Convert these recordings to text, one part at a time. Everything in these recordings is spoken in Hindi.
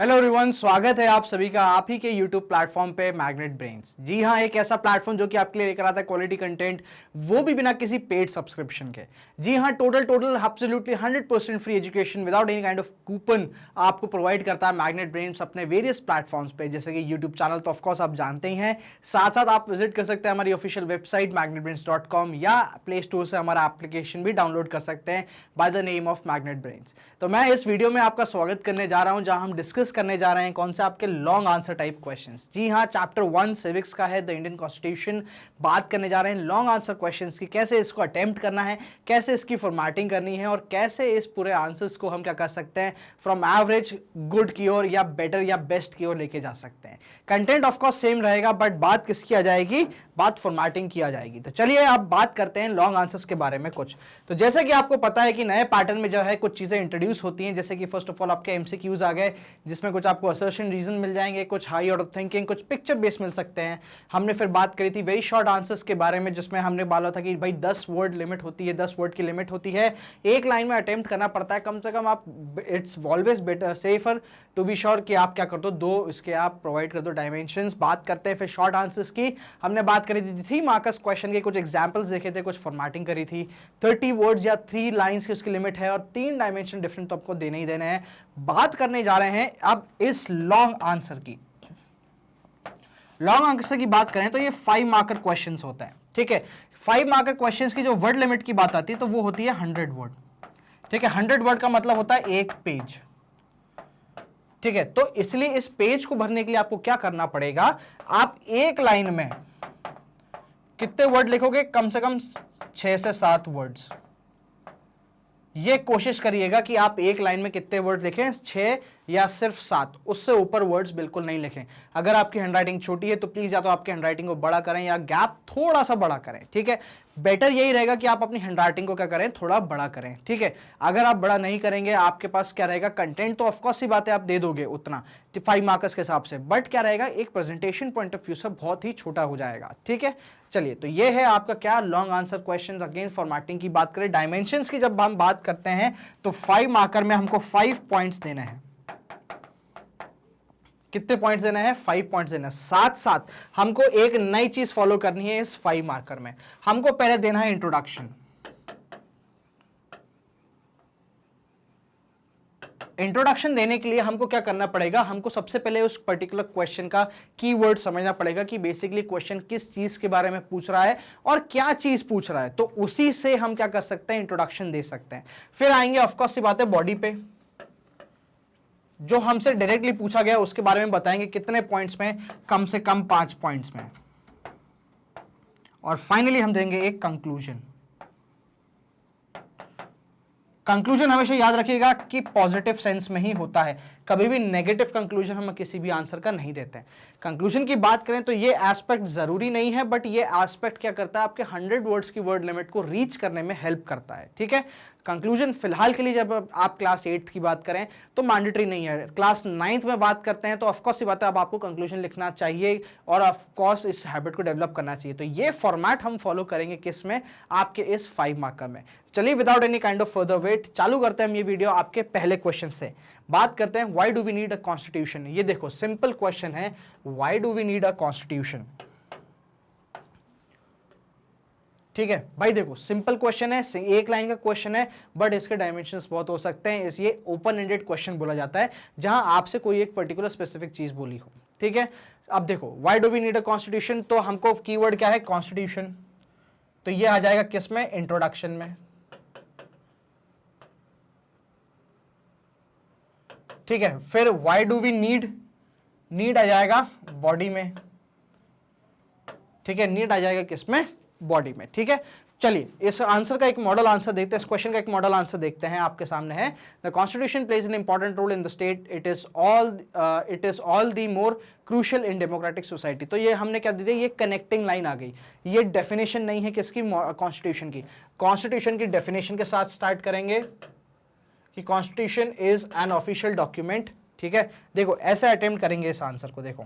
हेलो एवरीवन, स्वागत है आप सभी का आप ही के यूट्यूब प्लेटफॉर्म पे मैग्नेट ब्रेन्स। जी हाँ, एक ऐसा प्लेटफॉर्म जो कि आपके लिए लेकर आता है क्वालिटी कंटेंट, वो भी बिना किसी पेड सब्सक्रिप्शन के। जी हाँ, total absolutely 100% free education without any kind of coupon आपको प्रोवाइड करता है मैग्नेट ब्रेन्स अपने वेरियस प्लेटफॉर्म्स पे, जैसे कि यूट्यूब चैनल तो ऑफकोर्स आप जानते ही हैं। साथ साथ आप विजिट कर सकते हैं हमारी ऑफिशियल वेबसाइट magnetbrains.com या प्ले स्टोर से हमारा एप्लीकेशन भी डाउनलोड कर सकते हैं by the name of magnet brains. तो मैं इस वीडियो में आपका स्वागत करने जा रहा हूं, जहां हम डिस्कस करने जा रहे हैं कौन से आपके लॉन्ग आंसर टाइप क्वेश्चंस। जी हां, चैप्टर 1 सिविक्स का है द इंडियन कॉन्स्टिट्यूशन। बात करने जा रहे हैं लॉन्ग आंसर क्वेश्चंस की, कैसे इसको अटेम्प्ट करना है, कैसे इसकी फॉर्मेटिंग करनी है और कैसे इस पूरे आंसर्स को हम क्या कर सकते हैं फ्रॉम एवरेज गुड की ओर या बेटर या बेस्ट की ओर लेके जा सकते हैं। कंटेंट ऑफ कोर्स सेम रहेगा, बट बात किसकी आ जाएगी, बात फॉर्मेटिंग की आ जाएगी। तो चलिए अब बात करते हैं लॉन्ग आंसर्स के बारे में कुछ। तो जैसे कि आपको पता है कि नए पैटर्न में जो है कुछ चीजें इंट्रोड्यूस होती हैं, जैसे कि फर्स्ट ऑफ ऑल आपके एमसीक्यूज आ गए, जिसमें कुछ आपको असर्शन रीजन मिल जाएंगे, कुछ हाई ऑर्डर थिंकिंग, कुछ पिक्चर बेस मिल सकते हैं। हमने फिर बात करी थी वेरी शॉर्ट आंसर्स के बारे में, जिसमें हमने बोला था कि भाई 10 वर्ड लिमिट होती है, 10 वर्ड की लिमिट होती है, एक लाइन में अटेम्प्ट करना पड़ता है कम से कम। आप it's always better safer to be sure कि आप क्या कर दो, दो इसके आप प्रोवाइड कर दो डायमेंशंस। बात करते हैं फिर शॉर्ट आंसर्स की। हमने बात करी थी 3 मार्कर्स क्वेश्चन के कुछ एग्जांपल्स देखे थे, कुछ फॉर्मेटिंग करी थी। 30 वर्ड्स या 3 लाइंस की उसकी लिमिट है और 3 डायमेंशन डिफरेंट तो आपको देने ही देने हैं। बात करने जा रहे हैं अब इस लॉन्ग आंसर की। लॉन्ग आंसर की बात करें तो ये 5 मार्कर क्वेश्चंस होता है, ठीक है। 5 मार्कर क्वेश्चंस की जो वर्ड लिमिट की बात आती है तो वो होती है 100 वर्ड, ठीक है। 100 वर्ड का मतलब होता है एक पेज, ठीक है। तो इसलिए इस पेज को भरने के लिए आपको क्या करना पड़ेगा, आप एक लाइन में कितने वर्ड लिखोगे, कम से कम 6 से 7 वर्ड्स। ये कोशिश करिएगा कि आप एक लाइन में कितने वर्ड लिखें, 6 या सिर्फ 7, उससे ऊपर वर्ड्स बिल्कुल नहीं लिखें। अगर आपकी हैंडराइटिंग छोटी है तो प्लीज या तो आपकी हैंडराइटिंग को बड़ा करें या गैप थोड़ा सा बड़ा करें, ठीक है। बेटर यही रहेगा कि आप अपनी हैंडराइटिंग को क्या करें, थोड़ा बड़ा करें, ठीक है। अगर आप बड़ा नहीं करेंगे, आपके पास क्या रहेगा, कंटेंट तो ऑफकोर्स सी बात है आप दे दोगे उतना 5 मार्क्स के हिसाब से, बट क्या रहेगा, एक प्रेजेंटेशन पॉइंट ऑफ व्यू से बहुत ही छोटा हो जाएगा, ठीक है। चलिए, तो ये है आपका क्या long answer question. Again formatting की बात करें, डायमेंशंस की जब हम बात करते हैं तो 5 मार्कर में हमको 5 पॉइंट्स देने हैं। कितने पॉइंट्स देना है, 5 पॉइंट्स देना है। साथ साथ हमको एक नई चीज फॉलो करनी है इस 5 मार्कर में। हमको पहले देना है इंट्रोडक्शन। इंट्रोडक्शन देने के लिए हमको क्या करना पड़ेगा, हमको सबसे पहले उस पर्टिकुलर क्वेश्चन का कीवर्ड समझना पड़ेगा कि बेसिकली क्वेश्चन किस चीज के बारे में पूछ रहा है और क्या चीज पूछ रहा है। तो उसी से हम क्या कर सकते हैं, इंट्रोडक्शन दे सकते हैं। फिर आएंगे ऑफकोर्स सी बात है बॉडी पे, जो हमसे डायरेक्टली पूछा गया उसके बारे में बताएंगे कितने पॉइंट्स में, कम से कम 5 पॉइंट्स में। और फाइनली हम देंगे एक कंक्लूजन। कंक्लूजन हमेशा याद रखिएगा कि पॉजिटिव सेंस में ही होता है, कभी भी नेगेटिव कंक्लूजन हम किसी भी आंसर का नहीं देते हैं। कंक्लूजन की बात करें तो ये एस्पेक्ट जरूरी नहीं है, बट ये एस्पेक्ट क्या करता है, आपके 100 वर्ड्स की वर्ड लिमिट को रीच करने में हेल्प करता है, ठीक है। कंक्लूजन फिलहाल के लिए जब आप क्लास 8th की बात करें तो मैंडेटरी नहीं है। क्लास 9th में बात करते हैं तो ऑफकोर्स ये बात है, अब आपको कंक्लूजन लिखना चाहिए और ऑफकोर्स इस हैबिट को डेवलप करना चाहिए। तो ये फॉर्मेट हम फॉलो करेंगे किस में, आपके इस 5 मार्कर में। चलिए without any kind of further wait चालू करते हैं हम ये वीडियो आपके पहले क्वेश्चन से। बात करते हैं why do we need a constitution. ये देखो सिंपल क्वेश्चन है, why do we need a constitution, ठीक है भाई। देखो सिंपल क्वेश्चन है, एक लाइन का क्वेश्चन है, बट इसके डायमेंशंस बहुत हो सकते हैं। इसलिए ओपन एंडेड क्वेश्चन बोला जाता है, जहां आपसे कोई एक पर्टिकुलर स्पेसिफिक चीज बोली हो, ठीक है। अब देखो why do we need a constitution, तो हमको कीवर्ड क्या है, कॉन्स्टिट्यूशन। तो ये आ जाएगा किस में, इंट्रोडक्शन में, ठीक है। फिर why do we need, need आ जाएगा बॉडी में, ठीक है। नीड आ जाएगा किसमें, बॉडी में, ठीक है। चलिए इस आंसर का एक मॉडल आंसर देखते हैं, इस क्वेश्चन का एक मॉडल आंसर देखते हैं, आपके सामने है। The constitution plays an important role in the state, it is all the more crucial in democratic society. तो ये हमने क्या दे दिया, ये कनेक्टिंग लाइन आ गई। ये डेफिनेशन नहीं है किसकी, कॉन्स्टिट्यूशन की। कॉन्स्टिट्यूशन की डेफिनेशन के साथ स्टार्ट करेंगे कि constitution is an official document, ठीक है। देखो ऐसे अटेम्प्ट करेंगे इस आंसर को। देखो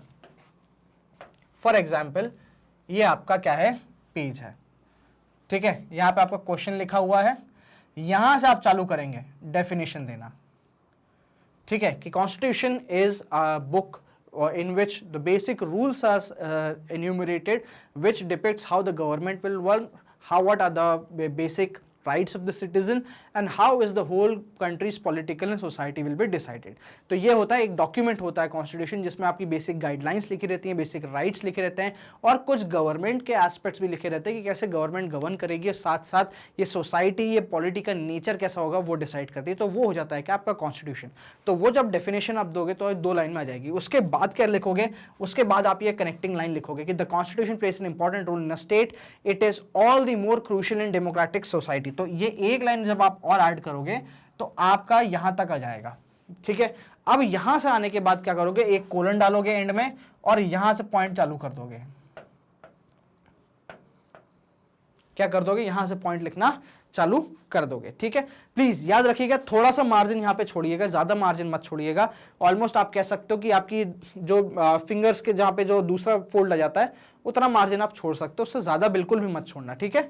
फॉर एग्जाम्पल ये आपका क्या है, पेज है, ठीक है। यहां पे आपका क्वेश्चन लिखा हुआ है, यहां से आप चालू करेंगे डेफिनेशन देना, ठीक है, कि constitution is a book in which the basic rules are enumerated, which depicts how the government will work, what are the basic rights of the citizen and how is the whole country's political and society will be decided. तो ये होता है, एक डॉक्यूमेंट होता है कॉन्स्टिट्यूशन, जिसमें आपकी बेसिक गाइडलाइंस लिखी रहती हैं, बेसिक राइट्स लिखे रहते हैं और कुछ गवर्नमेंट के एस्पेक्ट्स भी लिखे रहते हैं कि कैसे गवर्नमेंट गवर्न करेगी, साथ साथ ये सोसाइटी, ये पॉलिटी का नेचर कैसा होगा वो डिसाइड करती है। तो वो हो जाता है क्या आपका कॉन्स्टिट्यूशन। तो वो जब डेफिनेशन आप दोगे तो 2 लाइन में आ जाएगी। उसके बाद क्या लिखोगे, उसके बाद आप ये कनेक्टिंग लाइन लिखोगे कि the constitution place an important role in a state, it is all the more crucial in democratic society. तो ये एक लाइन जब आप और ऐड करोगे तो आपका यहां तक आ जाएगा। ठीक है, अब यहां से आने के बाद क्या करोगे, एक कोलन डालोगे एंड में और यहां से पॉइंट चालू कर दोगे। क्या कर दोगे, यहां से पॉइंट लिखना चालू कर दोगे। ठीक है, प्लीज याद रखिएगा, थोड़ा सा मार्जिन यहां पे छोड़िएगा, ज्यादा मार्जिन मत छोड़िएगा। ऑलमोस्ट आप कह सकते हो कि आपकी जो फिंगर्स के जहां पे जो दूसरा फोल्ड आ जाता है उतना मार्जिन आप छोड़ सकते हो, उससे ज्यादा बिल्कुल भी मत छोड़ना। ठीक है,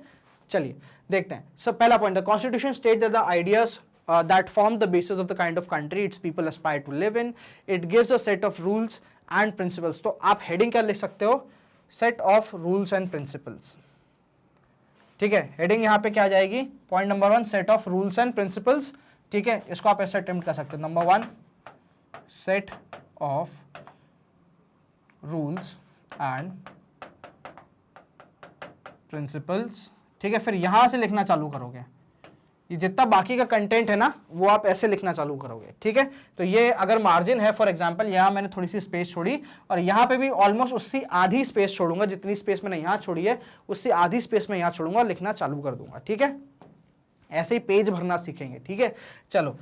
चलिए देखते हैं। सब पहला point, the constitution state that the ideas that form the basis of the kind of country its people aspire to live in. It gives a set of rules and principles. तो आप हेडिंग क्या लिख सकते हो, set of rules and principles। ठीक है, हेडिंग यहाँ पे क्या आ जाएगी, point number 1 set of rules and principles. ठीक है, इसको आप ऐसे अटेम्प्ट कर सकते हो, number 1 set of rules and principles. ठीक है, फिर यहां से लिखना चालू करोगे, ये जितना बाकी का कंटेंट है ना वो आप ऐसे लिखना चालू करोगे। ठीक है, तो ये अगर मार्जिन है, फॉर एग्जांपल यहाँ मैंने थोड़ी सी स्पेस छोड़ी और यहाँ पे भी ऑलमोस्ट उससे आधी स्पेस छोड़ूंगा, जितनी स्पेस मैंने यहाँ छोड़ी है उससे आधी स्पेस में यहाँ छोड़ूंगा, लिखना चालू कर दूंगा। ठीक है, ऐसे ही पेज भरना सीखेंगे। ठीक है, चलो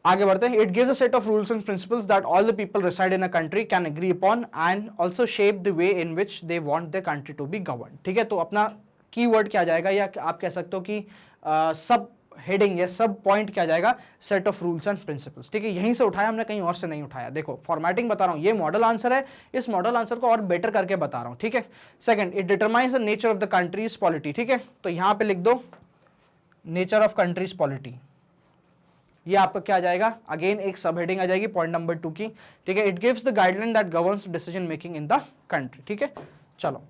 आगे बढ़ते हैं। It gives a set of rules and principles that all the people reside in a country can agree upon and also shape the way in which they want the country to be govern. ठीक है, तो अपना कीवर्ड क्या जाएगा, या आप कह सकते हो कि सब हेडिंग या सब पॉइंट क्या जाएगा, set of rules and principles. ठीक है, यहीं से उठाया हमने, कहीं और से नहीं उठाया। देखो फॉर्मेटिंग बता रहा हूं, ये मॉडल आंसर है, इस मॉडल आंसर को और बेटर करके बता रहा हूं। ठीक है, second, it determines the nature of the countries polity. ठीक है, तो यहां पे लिख दो नेचर ऑफ कंट्रीज पॉलिटी, ये आपका क्या आ जाएगा, अगेन एक सब हेडिंग आ जाएगी पॉइंट नंबर 2 की। ठीक है, it gives the guideline that governs decision making in the country. ठीक है, चलो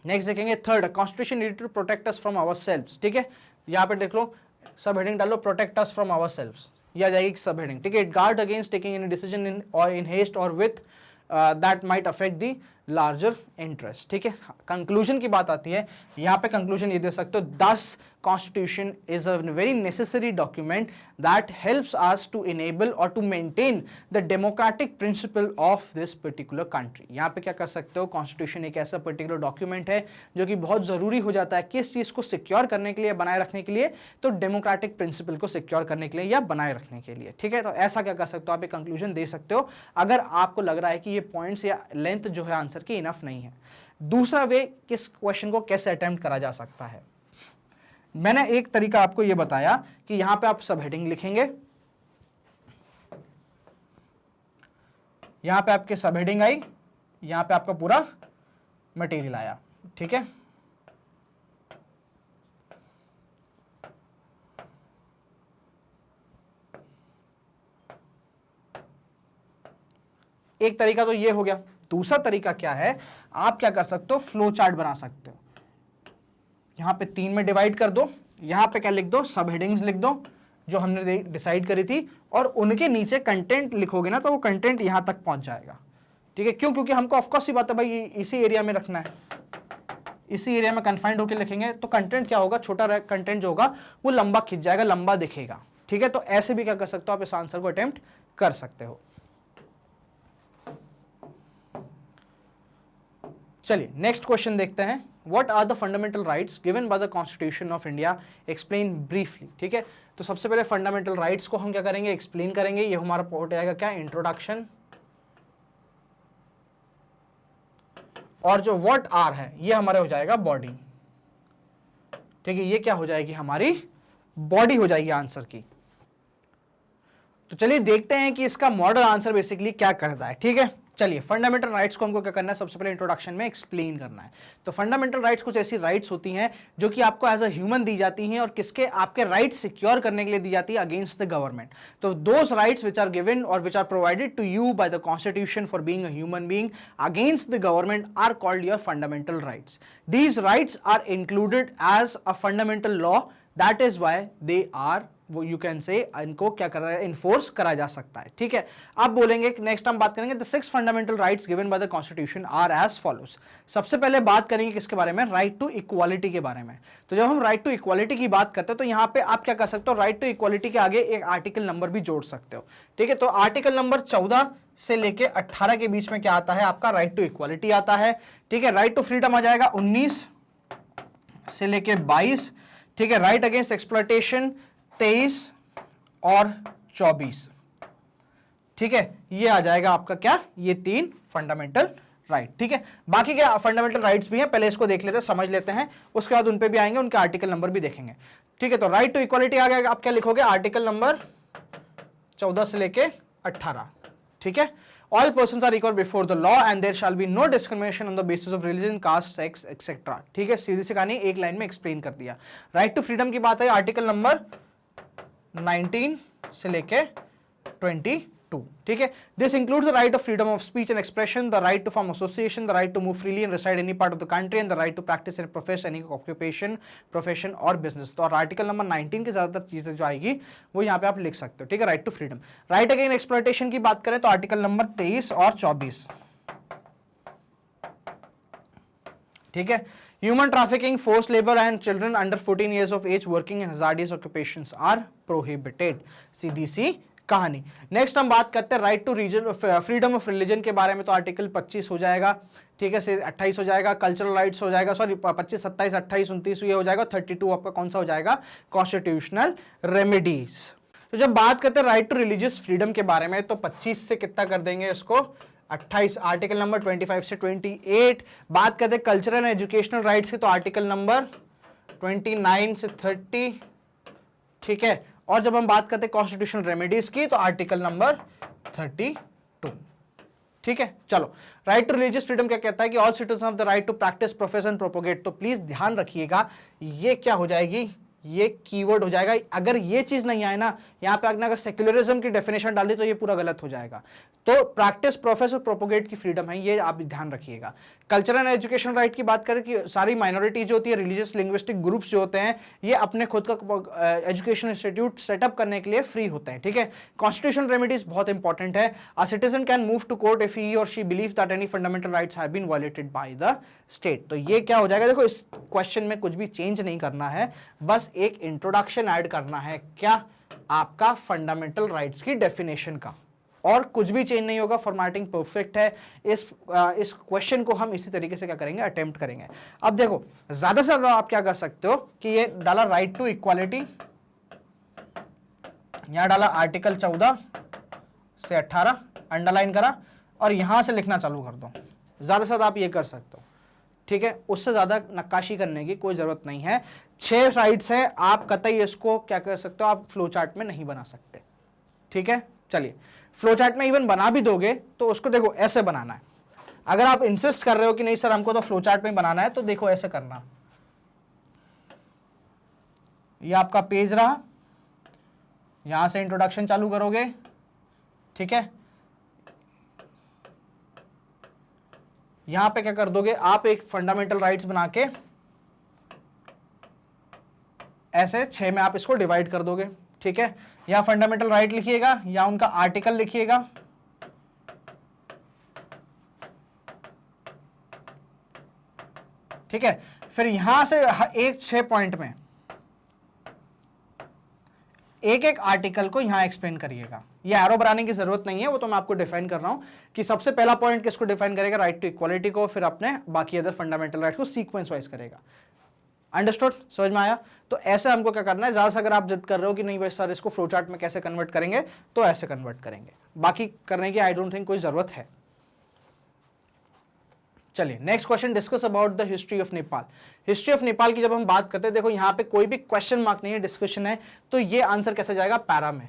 नेक्स्ट देखेंगे। Third, constitution need to protect us from ourselves. ठीक है, यहाँ पे देख लो, सब हेडिंग डालो protect us from ourselves, ये आ जाएगी सब हेडिंग। ठीक है, it guard against taking any decision in और इन हेस्ट और with that might affect the larger interest. ठीक है, कंक्लूजन की बात आती है, यहाँ पे कंक्लूजन ये दे सकते हो, दस Constitution is a very necessary document that helps us to enable or to maintain the democratic principle of this particular country। यहाँ पे क्या कर सकते हो, कॉन्स्टिट्यूशन एक ऐसा पर्टिकुलर डॉक्यूमेंट है जो कि बहुत जरूरी हो जाता है किस चीज को सिक्योर करने के लिए, बनाए रखने के लिए, तो डेमोक्रेटिक प्रिंसिपल को सिक्योर करने के लिए या बनाए रखने के लिए। ठीक है, तो ऐसा क्या कर सकते हो, आप एक कंक्लूजन दे सकते हो अगर आपको लग रहा है कि ये पॉइंट्स या लेंथ जो है आंसर की इनफ नहीं है। दूसरा वे, किस क्वेश्चन को कैसे अटेम्प्ट करा जा सकता है, मैंने एक तरीका आपको यह बताया कि यहां पे आप सब हेडिंग लिखेंगे, यहां पे आपके सब हेडिंग आई, यहां पे आपका पूरा मटेरियल आया। ठीक है, एक तरीका तो ये हो गया। दूसरा तरीका क्या है, आप क्या कर सकते हो, फ्लो चार्ट बना सकते हो। यहां पे 3 में डिवाइड कर दो, यहां पे क्या लिख दो, सब हेडिंग्स लिख दो जो हमने डिसाइड करी थी, और उनके नीचे कंटेंट लिखोगे ना तो वो कंटेंट यहां तक पहुंच जाएगा। ठीक है, क्यों, क्योंकि हमको ऑफकोर्स ही बात है भाई इसी एरिया में रखना है, इसी एरिया में कन्फाइंड होकर लिखेंगे तो कंटेंट क्या होगा, छोटा कंटेंट जो होगा वो लंबा खिंच जाएगा, लंबा दिखेगा। ठीक है, तो ऐसे भी क्या कर सकते हो, आप इस आंसर को अटेम्प्ट कर सकते हो। चलिए नेक्स्ट क्वेश्चन देखते हैं। What are the fundamental rights given by the Constitution of India? Explain briefly। ठीक है, तो सबसे पहले फंडामेंटल राइट्स को हम क्या करेंगे, एक्सप्लेन करेंगे। ये हमारा पार्ट आएगा क्या, इंट्रोडक्शन, और जो व्हाट आर है ये हमारा हो जाएगा बॉडी। ठीक है, ये क्या हो जाएगी, हमारी बॉडी हो जाएगी आंसर की। तो चलिए देखते हैं कि इसका मॉडल आंसर बेसिकली क्या करता है। ठीक है, चलिए फंडामेंटल राइट्स को हमको क्या करना है, सबसे पहले इंट्रोडक्शन में एक्सप्लेन करना है। तो फंडामेंटल राइट्स कुछ ऐसी राइट्स होती हैं जो कि आपको एज अ ह्यूमन दी जाती हैं और किसके, आपके राइट्स सिक्योर करने के लिए दी जाती है अगेंस्ट द गवर्नमेंट। तो those rights which are given और which are provided to you by the constitution for being a human being against the government are called your fundamental rights. These rights are included as a fundamental law, that is why they are, वो यू कैन से इनको क्या कर रहा है, इन्फोर्स करा जा सकता है। ठीक है, अब बोलेंगे नेक्स्ट हम बात करेंगे the 6 fundamental rights given by the constitution are as follows. सबसे पहले बात करेंगे किसके बारे में, राइट टू इक्वालिटी के बारे में। तो जब हम राइट टू इक्वालिटी की बात करते हैं तो यहां पे आप क्या कर सकते हो, राइट टू इक्वालिटी के आगे एक आर्टिकल नंबर भी जोड़ सकते हो। ठीक है, तो आर्टिकल नंबर 14 से लेके 18 के बीच में क्या आता है, आपका राइट टू इक्वालिटी आता है। ठीक है, राइट टू फ्रीडम आ जाएगा 19 से लेके 22। ठीक है, राइट अगेंस्ट एक्सप्लॉयटेशन 23 और 24। ठीक है, ये आ जाएगा आपका क्या, ये 3 फंडामेंटल राइट। ठीक है, बाकी क्या फंडामेंटल राइट्स भी हैं, पहले इसको देख लेते हैं, समझ लेते हैं, उसके बाद उन पे भी आएंगे, उनके आर्टिकल नंबर भी देखेंगे। ठीक है, तो राइट टू इक्वालिटी आ गया, आप क्या लिखोगे, आर्टिकल नंबर 14 से लेके 18। ठीक है, all persons are equal before the law and there shall be no discrimination on the basis of religion, caste, sex, etc. ठीक है, सीधी सी कहानी एक लाइन में एक्सप्लेन कर दिया। राइट टू फ्रीडम की बात है, आर्टिकल नंबर 19 से लेके 22। ठीक है, this includes the right of freedom of speech and expression, the right to form association, the right to move freely and reside any part of the country and the right to practice and profess any occupation, profession और बिजनेस। तो आर्टिकल नंबर 19 की ज्यादातर चीजें जो आएगी वो यहाँ पे आप लिख सकते हो। ठीक है, right to freedom. Right against exploitation की बात करें तो आर्टिकल नंबर 23 और 24। ठीक है, human trafficking, force labour and children under 14 years of age working in hazardous occupations are prohibited. सीधी सी कहानी। नेक्स्ट हम बात करते हैं right to reason, freedom of religion के बारे में, तो आर्टिकल 25 हो जाएगा। ठीक है, 28 हो जाएगा, कल्चरल राइट्स हो जाएगा, सॉरी 25, 27, 28, 29 ये हो जाएगा, 32 आपका कौन सा हो जाएगा, कॉन्स्टिट्यूशनल रेमेडीज। तो जब बात करते हैं राइट टू रिलीजियस फ्रीडम के बारे में तो 25 से कितना कर देंगे इसको, 28, आर्टिकल नंबर 25 से 28। बात करते हैं कल्चरल एंड एजुकेशनल राइट्स की तो आर्टिकल नंबर 29 से 30। ठीक है, और जब हम बात करते हैं कॉन्स्टिट्यूशनल रेमेडीज की तो आर्टिकल नंबर 32। ठीक है, चलो राइट टू रिलीजियस फ्रीडम क्या कहता है कि all citizen of the right to practice, profess and propagate. तो प्लीज ध्यान रखिएगा, ये क्या हो जाएगी, ये कीवर्ड हो जाएगा। अगर ये चीज नहीं आए ना, यहां पे अगर सेक्युलरिज्म की डेफिनेशन डाल दी तो ये पूरा गलत हो जाएगा। तो प्रैक्टिस, प्रोफेस और प्रोपोगेट की फ्रीडम है, ये आप ध्यान रखिएगा। कल्चरल एंड एजुकेशन राइट की बात करें कि सारी माइनॉरिटी जो होती है, रिलीजियस लिंग्विस्टिक ग्रुप्स जो होते हैं, ये अपने खुद का एजुकेशन इंस्टीट्यूट सेटअप करने के लिए फ्री होते हैं। ठीक है, कॉन्स्टिट्यूशनल रेमेडीज बहुत इंपॉर्टेंट है। A citizen can move to court if he और she believe that any fundamental rights have been violated by the state. तो ये क्या हो जाएगा, देखो इस क्वेश्चन में कुछ भी चेंज नहीं करना है, बस एक इंट्रोडक्शन ऐड करना है, क्या आपका फंडामेंटल राइट्स की डेफिनेशन का, और कुछ भी चेंज नहीं होगा। फॉर्मेटिंग परफेक्ट है। इस क्वेश्चन को हम इसी तरीके से क्या करेंगे, अटेम्प्ट करेंगे। अब देखो ज्यादा से ज्यादा आप क्या कर सकते हो कि ये डाला राइट टू इक्वालिटी, यहां डाला आर्टिकल 14 से 18, अंडरलाइन करा और यहां से लिखना चालू कर दो। ज्यादा से ज्यादा आप ये कर सकते हो। ठीक है, उससे ज्यादा नक्काशी करने की कोई जरूरत नहीं है। 6 राइट्स है, आप कतई इसको क्या कर सकते हो, आप फ्लो चार्ट में नहीं बना सकते। ठीक है, चलिए फ्लो चार्ट में इवन बना भी दोगे तो उसको देखो ऐसे बनाना है। अगर आप इंसिस्ट कर रहे हो कि नहीं सर हमको तो फ्लो चार्ट में बनाना है, तो देखो ऐसे करना, ये आपका पेज रहा, यहां से इंट्रोडक्शन चालू करोगे। ठीक है, यहां पे क्या कर दोगे आप, एक फंडामेंटल राइट्स बना के ऐसे 6 में आप इसको डिवाइड कर दोगे। ठीक है, या फंडामेंटल राइट लिखिएगा या उनका आर्टिकल लिखिएगा। ठीक है, फिर यहां से एक 6 पॉइंट में एक एक आर्टिकल को यहां एक्सप्लेन करिएगा। ये एरो बनाने की जरूरत नहीं है, वो तो मैं आपको डिफाइन कर रहा हूं कि सबसे पहला पॉइंट किसको डिफाइन करेगा, राइट टू इक्वालिटी को, फिर अपने बाकी अदर फंडामेंटल राइट को सीक्वेंस वाइज करेगा। अंडरस्टूड, समझ में आया? तो ऐसे हमको क्या करना है, ज्यादा से अगर आप जिद कर रहे हो कि नहीं भाई सर इसको फ्लो चार्ट में कैसे कन्वर्ट करेंगे, तो ऐसे कन्वर्ट करेंगे, बाकी करने की आई डोंट थिंक कोई जरूरत है। चलिए next question, discuss about the history of Nepal. History of Nepal की जब हम बात करते हैं, देखो यहां पे कोई भी क्वेश्चन मार्क नहीं है, डिस्कशन है, तो ये आंसर कैसे जाएगा, पैरा में।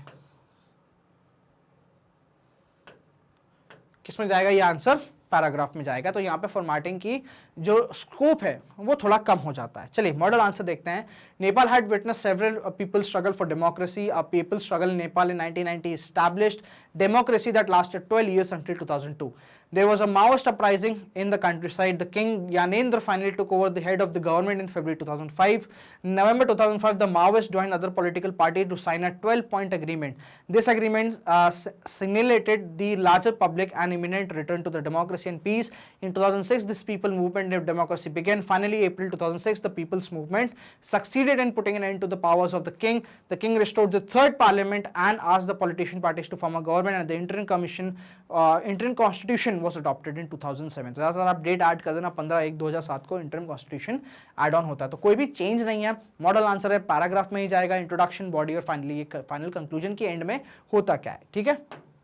किसमें जाएगा ये आंसर, पैराग्राफ में जाएगा। तो यहाँ पे फॉर्मेटिंग की जो स्कोप है वो थोड़ा कम हो जाता है। चलिए मॉडल आंसर देखते हैं। Nepal had witness several people struggle for democracy. A people struggle in Nepal in 1990 established democracy that lasted 12 years until 2002. There was a Maoist uprising in the countryside. The king Gyanendra finally took over the head of the government in February 2005. In November 2005, the Maoists joined other political parties to sign a 12-point agreement. This agreement signalated the larger public an imminent return to the democracy and peace. In 2006, this people movement of democracy began. Finally, April 2006, the people's movement succeeded in putting an end to the powers of the king. The king restored the third parliament and asked the politician parties to form a government, and the interim constitution was adopted in 2007. तो अगर आप डेट ऐड कर देना 15/1/2007 को इंटरम कॉन्स्टिट्यूशन ऐड ऑन होता है। तो कोई भी चेंज नहीं है। मॉडल आंसर है पैराग्राफ में ही जाएगा, इंट्रोडक्शन, बॉडी और फाइनली फाइनल कंक्लूजन के एंड में होता क्या है। ठीक है,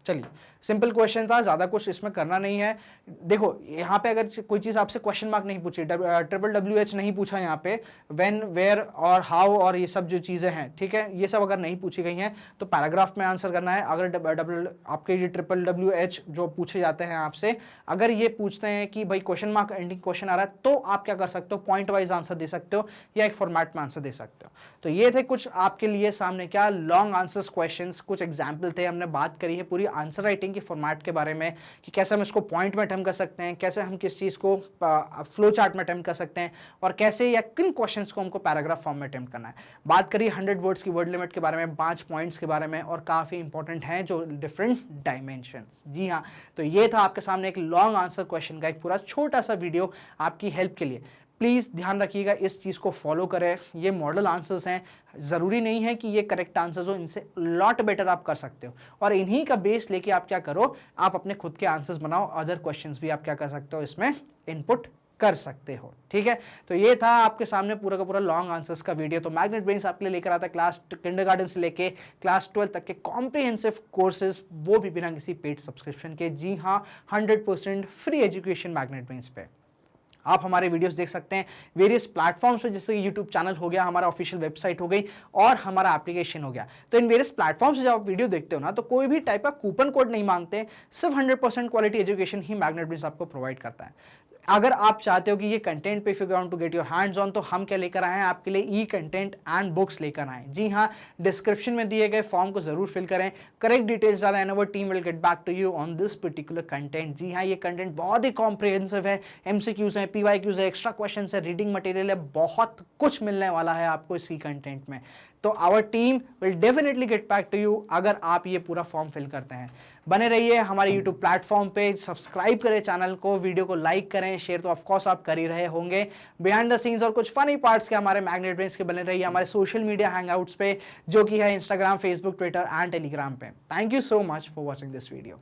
चलिए सिंपल क्वेश्चन था, ज्यादा कुछ इसमें करना नहीं है। देखो यहाँ पे अगर कोई चीज आपसे क्वेश्चन मार्क नहीं पूछी, WWH नहीं पूछा यहाँ पे, व्हेन, वेयर और हाउ और ये सब जो चीजें हैं, ठीक है, ये सब अगर नहीं पूछी गई हैं तो पैराग्राफ में आंसर करना है। अगर आपके ये WWH जो पूछे जाते हैं आपसे, अगर ये पूछते हैं कि भाई क्वेश्चन मार्क एंडिंग क्वेश्चन आ रहा है, तो आप क्या कर सकते हो, पॉइंट वाइज आंसर दे सकते हो या एक फॉर्मेट में आंसर दे सकते हो। तो ये थे कुछ आपके लिए सामने क्या लॉन्ग आंसर्स क्वेश्चंस, कुछ एग्जाम्पल थे। हमने बात करी है पूरी आंसर राइटिंग की फॉर्मेट के बारे में कि कैसे हम इसको पॉइंट में अटेम्प्ट कर सकते हैं, कैसे हम किस चीज को फ्लो चार्ट में अटेम्प्ट कर सकते हैं, और कैसे या किन क्वेश्चंस को हमको पैराग्राफ फॉर्म में अटेम्प्ट करना है। बात करिए 100 वर्ड्स की वर्ड लिमिट के बारे में, 5 पॉइंट्स के बारे में, और काफी इंपॉर्टेंट हैं जो डिफरेंट डायमेंशंस। जी हाँ, तो ये था आपके सामने एक लॉन्ग आंसर क्वेश्चन का एक पूरा छोटा सा वीडियो आपकी हेल्प के लिए। प्लीज़ ध्यान रखिएगा, इस चीज़ को फॉलो करें। ये मॉडल आंसर्स हैं, ज़रूरी नहीं है कि ये करेक्ट आंसर्स हो, इनसे लॉट बेटर आप कर सकते हो, और इन्हीं का बेस लेके आप क्या करो, आप अपने खुद के आंसर्स बनाओ, अदर क्वेश्चंस भी आप क्या कर सकते हो इसमें इनपुट कर सकते हो। ठीक है, तो ये था आपके सामने पूरा का पूरा लॉन्ग आंसर्स का वीडियो। तो मैग्नेट ब्रेन्स आपके लिए लेकर आता है क्लास किंडरगार्टन से लेके क्लास 12 तक के कॉम्प्रिहेंसिव कोर्सेज, वो भी बिना किसी पेड सब्सक्रिप्शन के। जी हाँ, 100% फ्री एजुकेशन मैग्नेट ब्रेन्स पे। आप हमारे वीडियोस देख सकते हैं वेरियस प्लेटफॉर्म्स पे, जैसे यूट्यूब चैनल हो गया, हमारा ऑफिशियल वेबसाइट हो गई, और हमारा एप्लीकेशन हो गया। तो इन वेरियस प्लेटफॉर्म्स से जब आप वीडियो देखते हो ना, तो कोई भी टाइप का कूपन कोड नहीं मांगते, सिर्फ 100% क्वालिटी एजुकेशन ही मैग्नेट ब्रेन्स आपको प्रोवाइड करता है। अगर आप चाहते हो कि ये कंटेंट पे if you want to get your hands on, तो हम क्या लेकर आए हैं आपके लिए, ई कंटेंट एंड बुक्स लेकर आए। जी हाँ, डिस्क्रिप्शन में दिए गए फॉर्म को जरूर फिल करें, करेक्ट डिटेल्स डालें, and our team will get back to you on this particular content. जी हाँ, ये कंटेंट बहुत ही कॉम्प्रिहेंसिव है, MCQs है, PYQs है, एक्स्ट्रा क्वेश्चन है, रीडिंग मटेरियल है, बहुत कुछ मिलने वाला है आपको इसी कंटेंट में। तो our team will definitely get back to you अगर आप ये पूरा फॉर्म फिल करते हैं। बने रहिए हमारे यूट्यूब प्लेटफॉर्म पे, सब्सक्राइब करें चैनल को, वीडियो को लाइक करें, शेयर तो ऑफकोर्स आप कर ही रहे होंगे। बिहाइंड द सीन्स और कुछ फनी पार्ट्स के हमारे मैग्नेट ब्रेन्स के बने रहिए हमारे सोशल मीडिया हैंगआउट्स पे, जो कि है Instagram, Facebook, Twitter and Telegram पे। Thank you so much for watching this video.